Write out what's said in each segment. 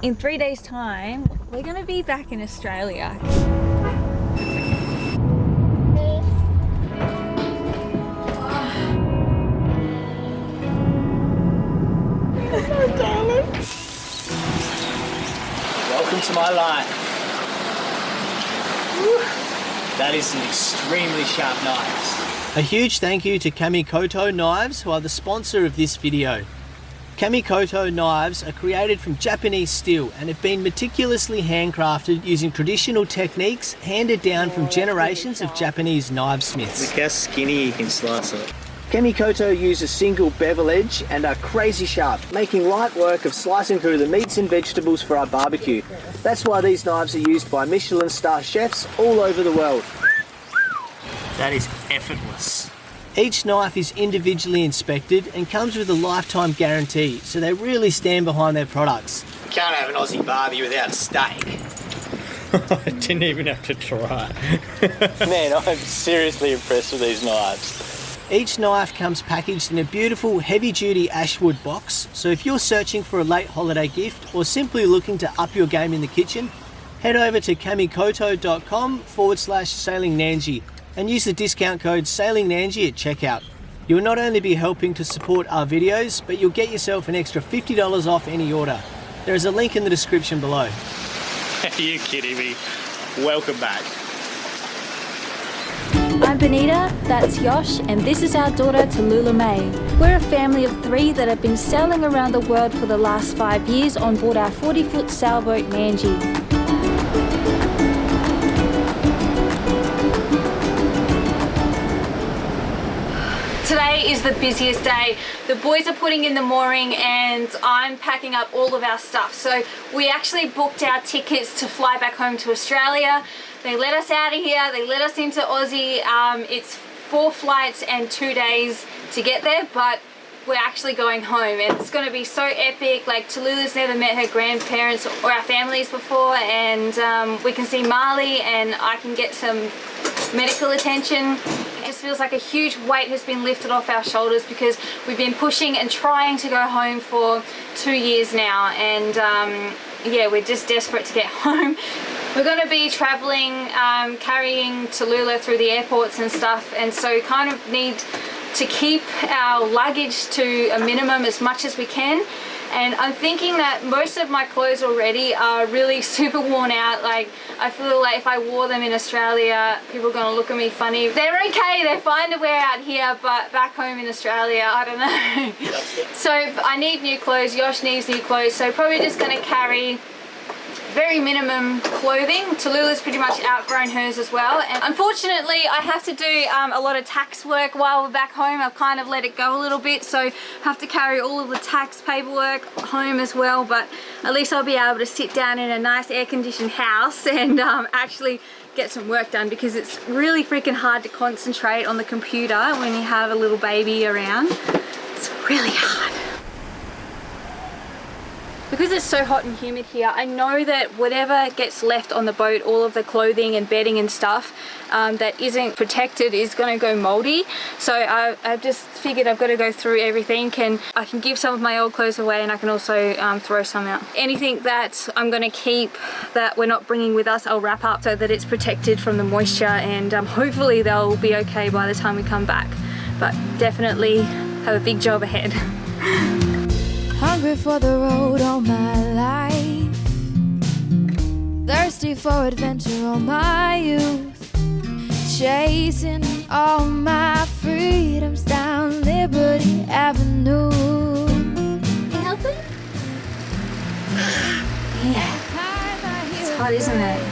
In 3 days' time, we're going to be back in Australia. Welcome to my life. Woo. That is some extremely sharp knives. A huge thank you to Kamikoto Knives, who are the sponsor of this video. Kamikoto knives are created from Japanese steel and have been meticulously handcrafted using traditional techniques handed down from generations of Japanese knivesmiths. Look how skinny you can slice it. Kamikoto use a single bevel edge and are crazy sharp, making light work of slicing through the meats and vegetables for our barbecue. That's why these knives are used by Michelin star chefs all over the world. That is effortless. Each knife is individually inspected and comes with a lifetime guarantee, so they really stand behind their products. You can't have an Aussie barbie without a steak. I didn't even have to try. Man, I'm seriously impressed with these knives. Each knife comes packaged in a beautiful heavy-duty ashwood box, so if you're searching for a late holiday gift or simply looking to up your game in the kitchen, head over to kamikoto.com/sailing Nandji and use the discount code Sailing Nandji at checkout. You'll not only be helping to support our videos, but you'll get yourself an extra $50 off any order. There is a link in the description below. Are you kidding me? Welcome back. I'm Bonita, that's Yosh, and this is our daughter Tallula May. We're a family of 3 that have been sailing around the world for the last 5 years on board our 40-foot sailboat Nandji. Today is the busiest day. The boys are putting in the mooring and I'm packing up all of our stuff. So we actually booked our tickets to fly back home to Australia. They let us out of here, they let us into Aussie. It's 4 flights and 2 days to get there, but we're actually going home and it's going to be so epic. Like, Tallula's never met her grandparents or our families before, and we can see Marley and I can get some medical attention. It just feels like a huge weight has been lifted off our shoulders because we've been pushing and trying to go home for 2 years now, and yeah, we're just desperate to get home. We're going to be traveling, carrying Tallula through the airports and stuff, and so kind of need to keep our luggage to a minimum as much as we can. And I'm thinking that most of my clothes already are really super worn out. Like, I feel like if I wore them in Australia, people are going to look at me funny. They're okay, they're fine to wear out here, but back home in Australia, I don't know. So I need new clothes, Yosh needs new clothes, so probably just going to carry very minimum clothing. Tallula's pretty much outgrown hers as well, and unfortunately I have to do a lot of tax work while we're back home. I've kind of let it go a little bit, so I have to carry all of the tax paperwork home as well, but at least I'll be able to sit down in a nice air-conditioned house and actually get some work done, because it's really freaking hard to concentrate on the computer when you have a little baby around. It's really hard. Because it's so hot and humid here, I know that whatever gets left on the boat, all of the clothing and bedding and stuff that isn't protected is going to go moldy. So I've just figured I've got to go through everything, and I can give some of my old clothes away and I can also throw some out. Anything that I'm going to keep that we're not bringing with us, I'll wrap up so that it's protected from the moisture, and hopefully they'll be okay by the time we come back. But definitely have a big job ahead. Hungry for the road all my life, thirsty for adventure all my youth, chasing all my freedoms down Liberty Avenue. Can you help it? Yeah. It's hot, isn't it?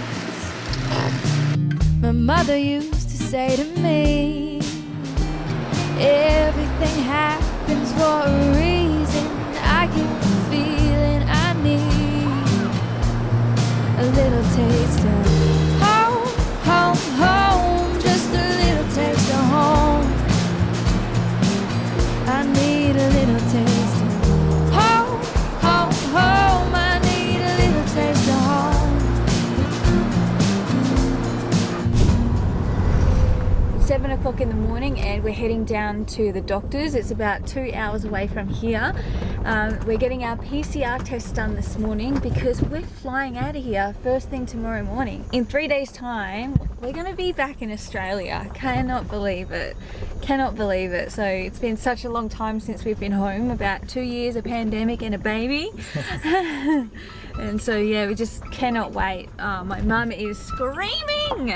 My mother used to say to me, everything happens for a reason. I get the feeling I need a little taste of home, home, home, just a little taste of home. I need a little taste of home, home, home. I need a little taste of home. It's 7 o'clock in the morning and we're heading down to the doctor's. It's about 2 hours away from here. We're getting our PCR test done this morning because we're flying out of here first thing tomorrow morning. In 3 days time, we're going to be back in Australia. Cannot believe it. Cannot believe it. So it's been such a long time since we've been home, about 2 years, a pandemic and a baby. And so yeah, we just cannot wait. My mum is screaming.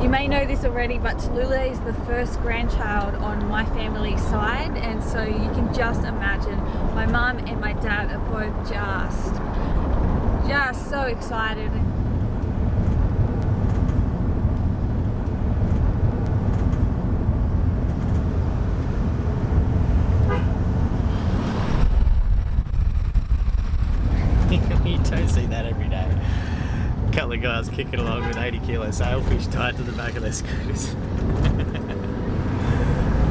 You may know this already, but Tallula is the first grandchild on my family side, and so you can just imagine my mum and my dad are both just so excited. You don't see that every day. A couple of guys kicking along with 80 kilo sailfish tied to the back of their scooters.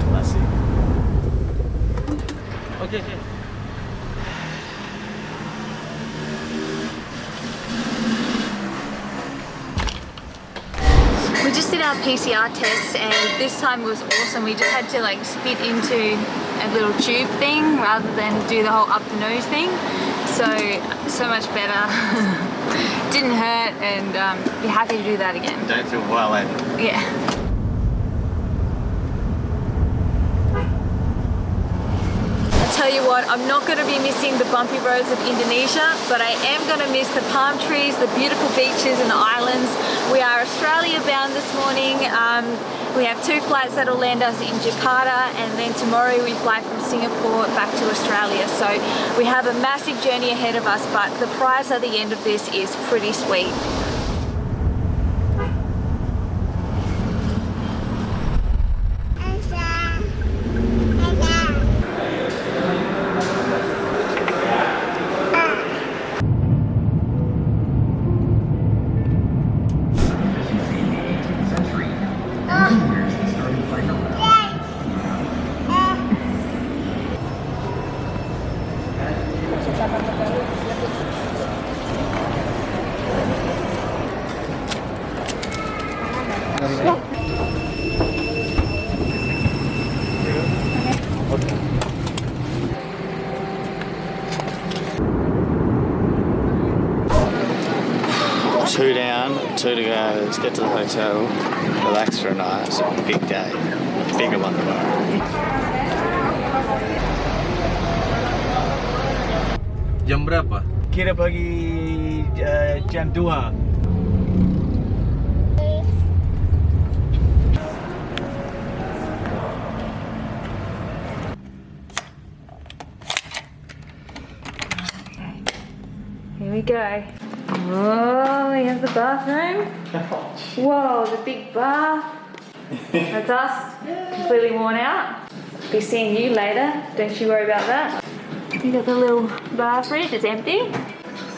Classic. Okay. We just did our PCR test and this time was awesome. We just had to like spit into a little tube thing rather than do the whole up the nose thing. So much better. Didn't hurt, and be happy to do that again. Don't feel violated. Yeah. I tell you what, I'm not going to be missing the bumpy roads of Indonesia, but I am going to miss the palm trees, the beautiful beaches and the islands. We are Australia bound this morning. We have 2 flights that'll land us in Jakarta, and then tomorrow we fly from Singapore back to Australia. So we have a massive journey ahead of us, but the prize at the end of this is pretty sweet. Two down, 2 to go. Let's get to the hotel, relax for a night. It's a big day, bigger one tomorrow. Jam berapa? Kira pagi jam 2. Here we go. Oh, we have the bathroom. Whoa, the big bath. That's us, completely worn out. Be seeing you later, don't you worry about that. You got the little bar fridge, it's empty.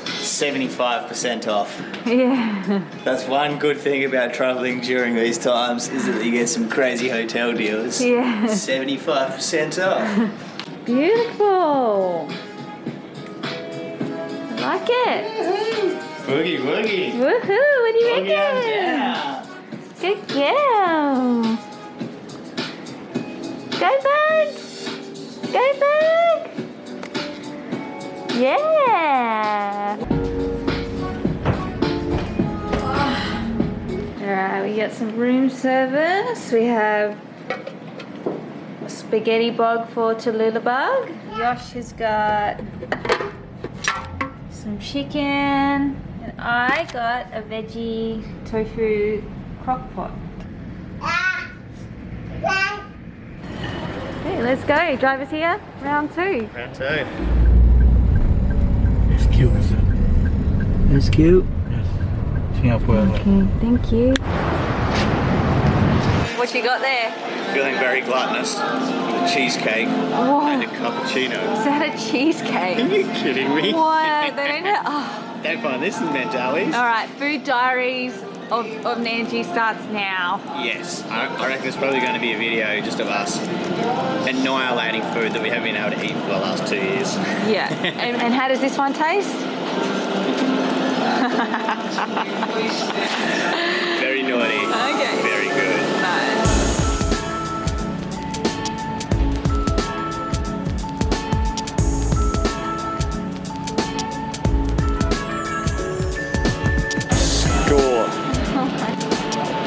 75% off. Yeah. That's one good thing about travelling during these times, is that you get some crazy hotel deals. Yeah. 75% off. Beautiful. I like it. Boogie woogie. Woohoo, what do you Boogie reckon? down. Good girl. Go back. Go back. Yeah. Alright, we got some room service. We have a spaghetti bog for Tallula bug. Yosh has got some chicken. And I got a veggie tofu crock pot. Okay, let's go. Drivers here. Round 2. Round 2. It's cute, isn't it? It's cute. Yes. Singapore. Okay, thank you. What you got there? Feeling very gluttonous with a cheesecake Whoa. and a cappuccino. Is that a cheesecake? Are you kidding me? What? They don't have... Oh. Don't find this in Mentawai's. Alright, food diaries of Nandji starts now. Yes, I reckon there's probably going to be a video just of us annihilating food that we haven't been able to eat for the last 2 years. Yeah. And how does this one taste? Very naughty. Okay. Very good. Nice. Score.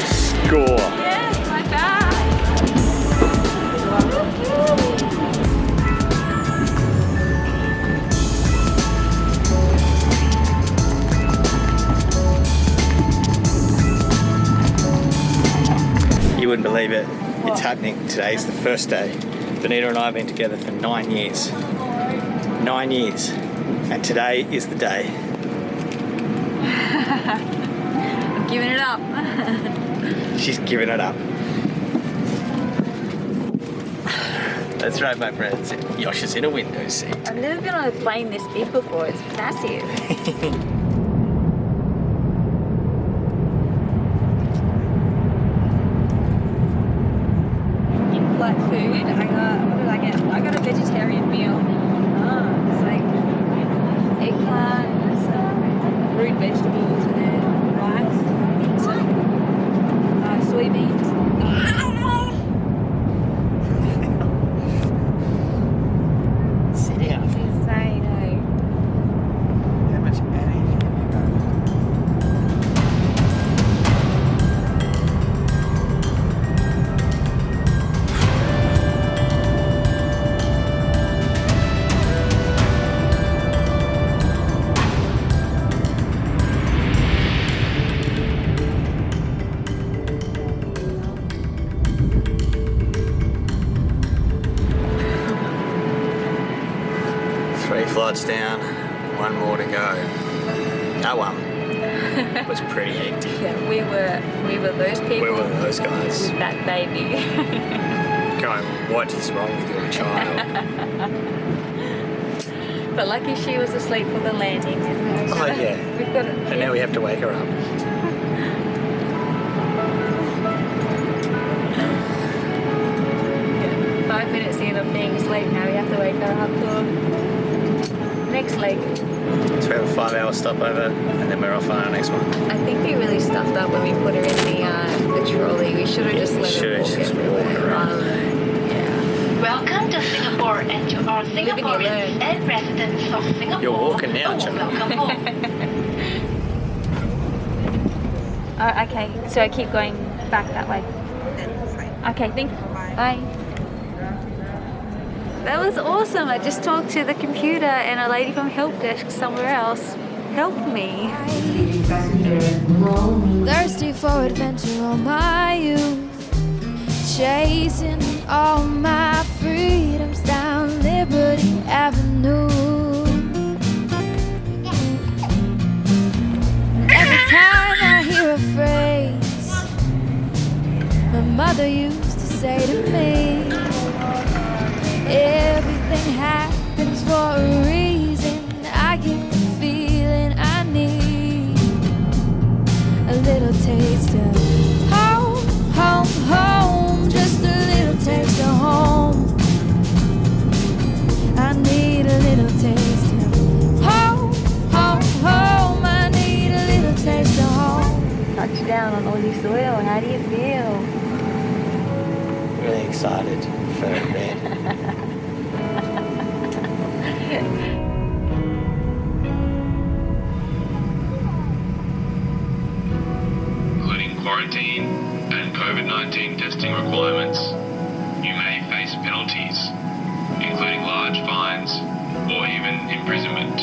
Score. Yes, my bag. You wouldn't believe it. It's happening. Today's the first day. Bonita and I have been together for 9 years. 9 years. And today is the day. I'm giving it up. She's giving it up. That's right, my friends. Yosh is in a window seat. I've never been on a plane this big before. It's massive. Like food, what did I get? I got a vegetarian meal. It's like eggplant, root vegetables, and then rice, some soybeans. Sit down. It's insane, eh? How much energy have you got? 3 flights down, 1 more to go. That one was pretty hectic. Yeah, we were those people. We were those guys With that baby. going, what is wrong with your child? But lucky she was asleep for the landing. Oh, yeah. We've got And now we have to wake her up. 5 minutes in of being asleep. Now we have to wake her up for next leg. So we have a 5-hour stopover and then we're off on our next one. I think we really stuffed up when we put her in the trolley. We should have just let her walk just everywhere. walk around. Yeah. Welcome to Singapore and to our Singaporeans and residents of Singapore. You're walking now, Oh, John. welcome home. Oh, okay, so I keep going back that way. Okay, thank you. Bye. That was awesome. I just talked to the computer and a lady from help desk somewhere else helped me. Thirsty for adventure all my youth, chasing all my freedoms down Liberty Avenue. Every time I hear a phrase my mother used to say to me, everything happens for a reason. I get the feeling I need a little taste of home, home, home. Just a little taste of home. I need a little taste of home, home, home. I need a little taste of home. Touchdown on Aussie soil. How do you feel? Really excited for bed. Including quarantine and COVID-19 testing requirements, you may face penalties, including large fines or even imprisonment.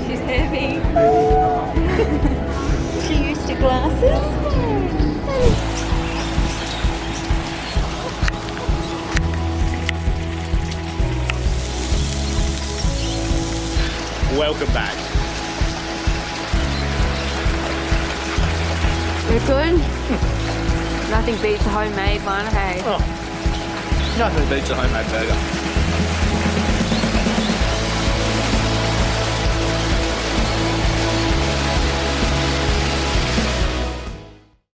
She's heavy. She used to glasses. welcome back. They're good. Nothing beats a homemade one, hey. Oh, nothing beats a homemade burger.